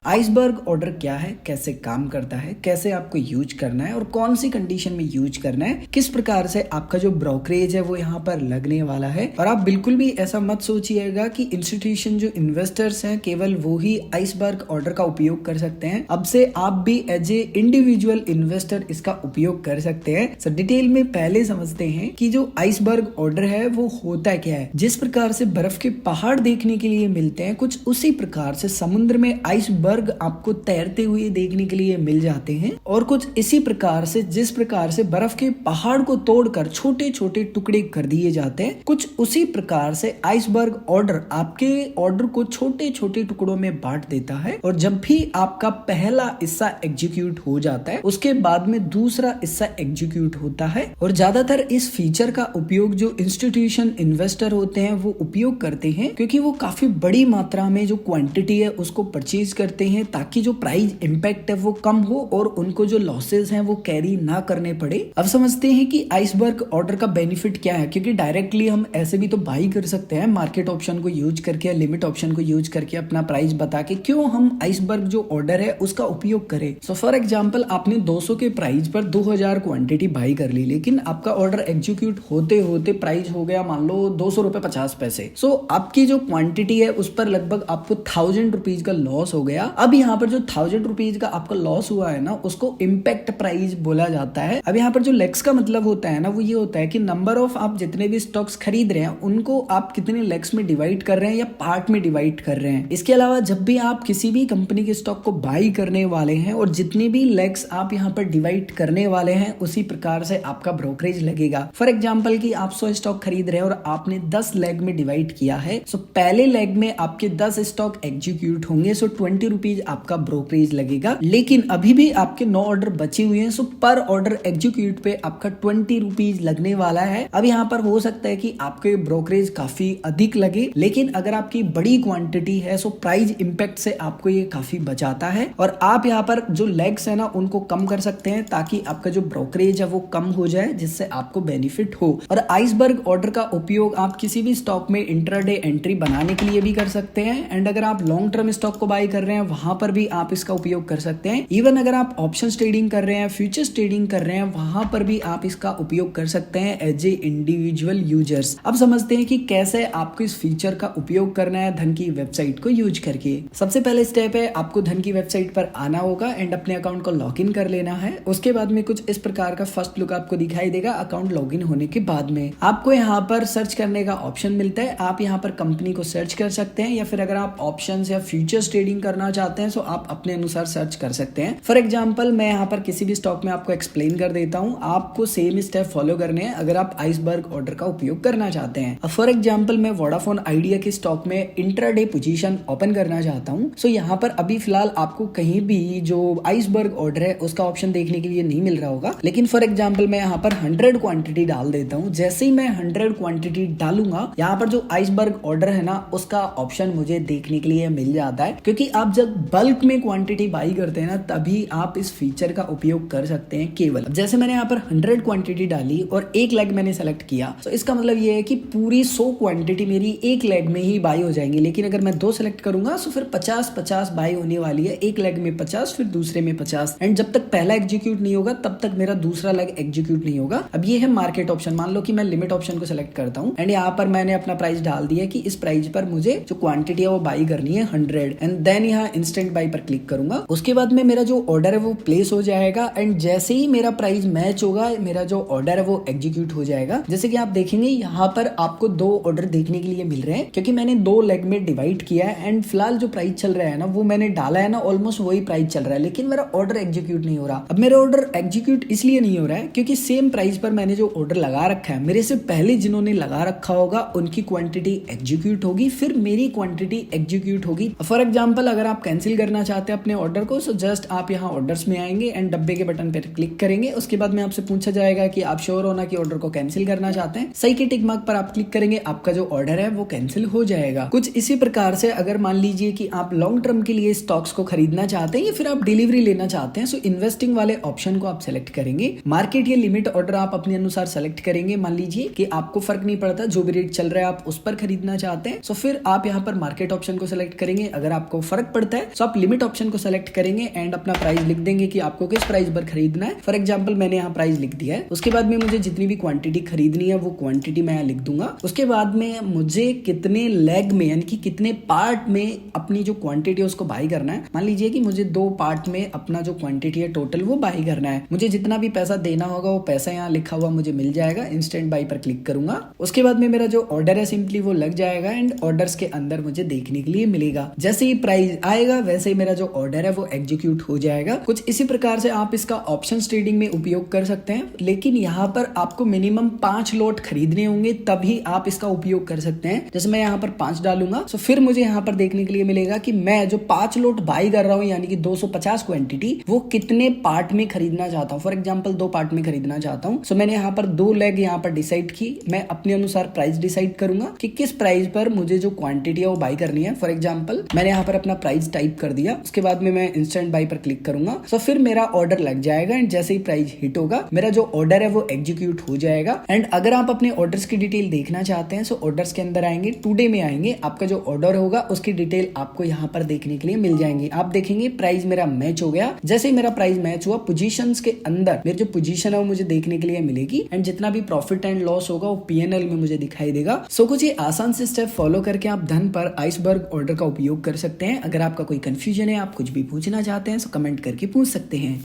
Iceberg order क्या है, कैसे काम करता है, कैसे आपको यूज करना है और कौन सी कंडीशन में यूज करना है, किस प्रकार से आपका जो ब्रोकरेज है वो यहाँ पर लगने वाला है। और आप बिल्कुल भी ऐसा मत सोचिएगा कि इंस्टीट्यूशन जो इन्वेस्टर्स हैं केवल वो ही आइसबर्ग ऑर्डर का उपयोग कर सकते हैं। अब से आप भी एज ए इंडिविजुअल इन्वेस्टर इसका उपयोग कर सकते हैं। सो डिटेल में पहले समझते हैं कि जो आइसबर्ग ऑर्डर है वो होता क्या है। जिस प्रकार से बर्फ के पहाड़ देखने के लिए मिलते हैं, कुछ उसी प्रकार से समुद्र में आइसबर्ग आपको तैरते हुए देखने के लिए मिल जाते हैं। और कुछ इसी प्रकार से जिस प्रकार से बर्फ के पहाड़ को तोड़कर छोटे छोटे टुकड़े कर दिए जाते हैं, कुछ उसी प्रकार से आइसबर्ग ऑर्डर आपके ऑर्डर को छोटे छोटे टुकड़ों में बांट देता है। और जब भी आपका पहला हिस्सा एग्जीक्यूट हो जाता है उसके बाद में दूसरा हिस्सा एग्जीक्यूट होता है। और ज्यादातर इस फीचर का उपयोग जो इंस्टीट्यूशन इन्वेस्टर होते हैं वो उपयोग करते हैं, क्योंकि वो काफी बड़ी मात्रा में जो क्वांटिटी है उसको परचेज करते हैं ताकि जो प्राइस इंपैक्ट है वो कम हो और उनको जो लॉसेस हैं वो कैरी ना करने पड़े। अब समझते हैं कि आइसबर्ग ऑर्डर का बेनिफिट क्या है, क्योंकि डायरेक्टली हम ऐसे भी तो बाई कर सकते हैं मार्केट ऑप्शन को यूज करके, लिमिट ऑप्शन को यूज करके अपना प्राइस बता के। क्यों हम आइसबर्ग जो ऑर्डर है उसका उपयोग करें। सो फॉर एग्जांपल आपने 200 के प्राइस पर 2000 क्वांटिटी बाई कर ली, लेकिन आपका ऑर्डर एग्जीक्यूट होते होते प्राइस हो गया मान लो 200 रुपए 50 पैसे। सो आपकी जो क्वांटिटी है उस पर लगभग आपको 1000 रुपीज का लॉस हो गया। अब यहाँ पर जो 1000 रुपीज का आपका लॉस हुआ है ना उसको इम्पैक्ट प्राइस बोला जाता है। अब यहाँ पर जो लेग्स का मतलब होता है ना वो ये होता है कि नंबर ऑफ आप जितने भी स्टॉक्स खरीद रहे हैं उनको आप कितने लेग्स में डिवाइड कर रहे हैं या पार्ट में डिवाइड कर रहे हैं। इसके अलावा जब भी आप किसी भी कंपनी के स्टॉक को बाई करने वाले हैं और जितनी भी लेग्स आप यहाँ पर डिवाइड करने वाले हैं उसी प्रकार से आपका ब्रोकरेज लगेगा। फॉर एग्जाम्पल कि आप 100 स्टॉक खरीद रहे हैं और आपने 10 लेग में डिवाइड किया है। सो पहले लेग में आपके 10 स्टॉक एग्जीक्यूट होंगे, सो 20 रुपीज आपका ब्रोकरेज लगेगा। लेकिन अभी भी आपके 9 ऑर्डर बचे हुए हैं, सो पर ऑर्डर एग्जीक्यूट पे आपका 20 रुपीज लगने वाला है। अब यहाँ पर हो सकता है कि आपके ब्रोकरेज काफी अधिक लगे, लेकिन अगर आपकी बड़ी क्वांटिटी है सो प्राइस इंपैक्ट से आपको ये काफी बचाता है। और आप यहाँ पर जो लेग्स है ना उनको कम कर सकते हैं ताकि आपका जो ब्रोकरेज है वो कम हो जाए, जिससे आपको बेनिफिट हो। और आइसबर्ग ऑर्डर का उपयोग आप किसी भी स्टॉक में इंट्राडे एंट्री बनाने के लिए भी कर सकते हैं। एंड अगर आप लॉन्ग टर्म स्टॉक को बाई कर रहे हैं वहां पर भी आप इसका उपयोग कर सकते हैं। इवन अगर आप ऑप्शन ट्रेडिंग कर रहे हैं, फ्यूचर्स ट्रेडिंग कर रहे हैं, वहां पर भी आप इसका उपयोग कर सकते हैं एज ए इंडिविजुअल यूजर्स। अब समझते हैं कि कैसे आपको इस फीचर का उपयोग करना है धन की वेबसाइट को यूज करके। सबसे पहले स्टेप है आपको धन की वेबसाइट पर आना होगा एंड अपने अकाउंट को लॉग इन कर लेना है। उसके बाद में कुछ इस प्रकार का फर्स्ट लुक आपको दिखाई देगा अकाउंट लॉग इन होने के बाद में। आपको यहाँ पर सर्च करने का ऑप्शन मिलता है। आप यहाँ पर कंपनी को सर्च कर सकते हैं या फिर अगर आप ऑप्शंस या फ्यूचर्स ट्रेडिंग करना चाहते हैं तो आप अपने अनुसार सर्च कर सकते हैं। फॉर एग्जांपल मैं यहाँ पर किसी भी स्टॉक में आपको एक्सप्लेन कर देता हूँ, आपको सेम स्टेप फॉलो करने हैं अगर आप आइसबर्ग ऑर्डर का उपयोग करना चाहते हैं। फॉर एग्जांपल मैं वोडाफोन आइडिया के स्टॉक में इंट्राडे पोजीशन ओपन करना चाहता हूँ। सो यहाँ पर अभी फिलहाल आपको कहीं भी जो आइसबर्ग ऑर्डर है उसका ऑप्शन देखने के लिए नहीं मिल रहा होगा, लेकिन फॉर एग्जांपल मैं यहाँ पर 100 क्वांटिटी डाल देता हूँ। जैसे ही मैं 100 क्वांटिटी डालूंगा यहाँ पर जो आइसबर्ग ऑर्डर है ना उसका ऑप्शन मुझे देखने के लिए मिल जाता है, क्योंकि आप जब बल्क में क्वांटिटी बाई करते हैं ना तभी आप इस फीचर का उपयोग कर सकते हैं केवल। जैसे मैंने यहाँ पर 100 क्वांटिटी डाली और एक लेग मैंने सेलेक्ट किया, तो इसका मतलब ये है कि पूरी 100 क्वांटिटी मेरी एक लेग में ही बाई हो जाएंगी। लेकिन अगर मैं 2 सेलेक्ट करूंगा तो फिर 50-50 बाई होने वाली है, एक लेग में 50 फिर दूसरे में 50। एंड जब तक पहला एग्जीक्यूट नहीं होगा तब तक मेरा दूसरा लेग एग्जीक्यूट नहीं होगा। अब ये है मार्केट ऑप्शन। मान लो कि मैं लिमिट ऑप्शन को सेलेक्ट करता हूँ एंड यहाँ पर मैंने अपना प्राइस डाल दिया कि इस प्राइस पर मुझे जो क्वांटिटी है वो बाई करनी है 100 एंड देन यहाँ इंस्टेंट बाई पर क्लिक करूंगा। उसके बाद में मेरा जो ऑर्डर है वो प्लेस हो जाएगा एंड जैसे ही मेरा प्राइस मैच होगा मेरा जो ऑर्डर है वो एग्जीक्यूट हो जाएगा। जैसे कि आप देखेंगे यहाँ पर आपको 2 ऑर्डर देखने के लिए मिल रहे हैं, क्योंकि मैंने 2 लेग में डिवाइड किया है एंड फिलहाल जो प्राइस चल रहा है ना वो मैंने डाला है ना ऑलमोस्ट वही प्राइस चल रहा है, लेकिन मेरा ऑर्डर एग्जीक्यूट नहीं हो रहा। अब मेरा ऑर्डर एग्जीक्यूट इसलिए नहीं हो रहा है क्योंकि सेम प्राइस पर मैंने जो ऑर्डर लगा रखा है, मेरे से पहले जिन्होंने लगा रखा होगा उनकी क्वांटिटी एग्जीक्यूट होगी, फिर मेरी क्वांटिटी एग्जीक्यूट होगी। फॉर एग्जांपल अगर आप कैंसिल करना चाहते हैं अपने ऑर्डर को, सो जस्ट आप यहाँ ऑर्डर्स में आएंगे एंड डब्बे के बटन पर क्लिक करेंगे। उसके बाद में आपसे पूछा जाएगा कि आप श्योर होना कि ऑर्डर को कैंसिल करना चाहते हैं। सही के टिक मार्क पर आप क्लिक करेंगे, आपका जो ऑर्डर है वो कैंसिल हो जाएगा। कुछ इसी प्रकार से अगर मान लीजिए कि आप लॉन्ग टर्म के लिए स्टॉक्स को खरीदना चाहते हैं या फिर आप डिलीवरी लेना चाहते हैं, सो इन्वेस्टिंग वाले ऑप्शन को आप सेलेक्ट करेंगे। मार्केट या लिमिट ऑर्डर आप अपने अनुसार सेलेक्ट करेंगे। मान लीजिए कि आपको फर्क नहीं पड़ता, जो भी रेट चल रहा है आप उस पर खरीदना चाहते हैं, सो फिर आप यहाँ पर मार्केट ऑप्शन को सेलेक्ट करेंगे। अगर आपको फर्क पड़ता आता है। सो आप लिमिट ऑप्शन को सेलेक्ट करेंगे एंड अपना प्राइस लिख देंगे कि आपको किस प्राइस पर खरीदना है। फॉर एग्जाम्पल मैंने यहाँ प्राइस लिख दिया है। उसके बाद में मुझे जितनी भी क्वांटिटी खरीदनी है वो क्वांटिटी मैं यहाँ लिख दूंगा। उसके बाद में मुझे कितने लेग में यानी कि कितने पार्ट में अपनी जो क्वांटिटी है उसको बाई करना है। मान लीजिए कि मुझे 2 पार्ट में अपना जो क्वांटिटी है टोटल वो बाई करना है। मुझे जितना भी पैसा देना होगा वो पैसा यहाँ लिखा हुआ मुझे मिल जाएगा। इंस्टेंट बाई पर क्लिक करूंगा। उसके बाद में मेरा जो ऑर्डर है सिंपली वो लग जाएगा एंड ऑर्डर्स के अंदर मुझे देखने के लिए मिलेगा। जैसे ही प्राइस आएगा वैसे ही मेरा जो ऑर्डर है वो एग्जीक्यूट हो जाएगा। कुछ इसी प्रकार से आप इसका ऑप्शंस ट्रेडिंग में उपयोग कर सकते हैं, लेकिन यहाँ पर आपको मिनिमम 5 लॉट खरीदने होंगे तभी आप इसका उपयोग कर सकते हैं। जैसे मैं यहाँ पर 5 डालूंगा तो फिर मुझे यहाँ पर देखने के लिए मिलेगा कि मैं जो 5 लॉट बाई कर रहा हूँ यानी कि 250 क्वांटिटी वो कितने पार्ट में खरीदना चाहता हूँ। फॉर एग्जाम्पल 2 पार्ट में खरीदना चाहता हूँ। सो मैंने यहाँ पर 2 लेग यहाँ पर डिसाइड की। मैं अपने अनुसार प्राइस डिसाइड करूंगा कि किस प्राइस पर मुझे जो क्वांटिटी है वो बाई करनी है। फॉर एग्जाम्पल मैंने यहाँ पर अपना प्राइस टाइप कर दिया। उसके बाद में मैं इंस्टेंट बाई पर क्लिक करूंगा। सो फिर मेरा ऑर्डर लग जाएगा एंड जैसे ही प्राइस हिट होगा मेरा जो ऑर्डर है वो एग्जीक्यूट हो जाएगा। एंड अगर आप अपने ऑर्डर्स की डिटेल देखना चाहते हैं सो ऑर्डर्स के अंदर आएंगे, टुडे में आएंगे, आपका जो ऑर्डर होगा उसकी डिटेल आपको यहाँ पर देखने के लिए मिल जाएंगी। आप देखेंगे प्राइस मेरा मैच हो गया। जैसे ही मेरा प्राइस मैच हुआ पोजीशंस के अंदर मेरी जो पोजीशन है वो मुझे देखने के लिए मिलेगी एंड जितना भी प्रॉफिट एंड लॉस होगा वो पीएनएल में मुझे दिखाई देगा। सो कुछ ये आसान से स्टेप फॉलो करके आप धन पर आइसबर्ग ऑर्डर का उपयोग कर सकते हैं। अगर आपका कोई कंफ्यूजन है, आप कुछ भी पूछना चाहते हैं तो कमेंट करके पूछ सकते हैं।